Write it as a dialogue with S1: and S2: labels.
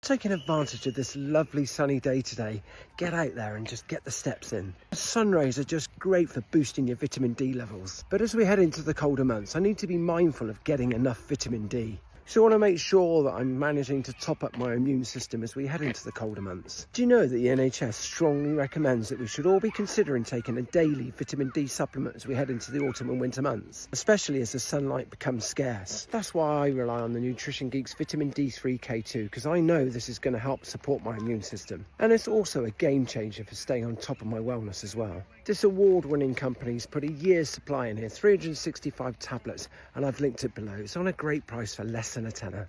S1: taking advantage of this lovely sunny day today. Get out there and just get the steps in. The sun rays are just great for boosting your vitamin D levels. But as we head into the colder months, I need to be mindful of getting enough vitamin D. So I want to make sure that I'm managing to top up my immune system as we head into the colder months. Do you know that the NHS strongly recommends that we should all be considering taking a daily vitamin D supplement as we head into the autumn and winter months, especially as the sunlight becomes scarce? That's why I rely on the Nutrition Geeks Vitamin D3 K2, because I know this is going to help support my immune system. And it's also a game changer for staying on top of my wellness as well. This award-winning company's put a year's supply in here, 365 tablets, and I've linked it below. It's on a great price for less than a tenner.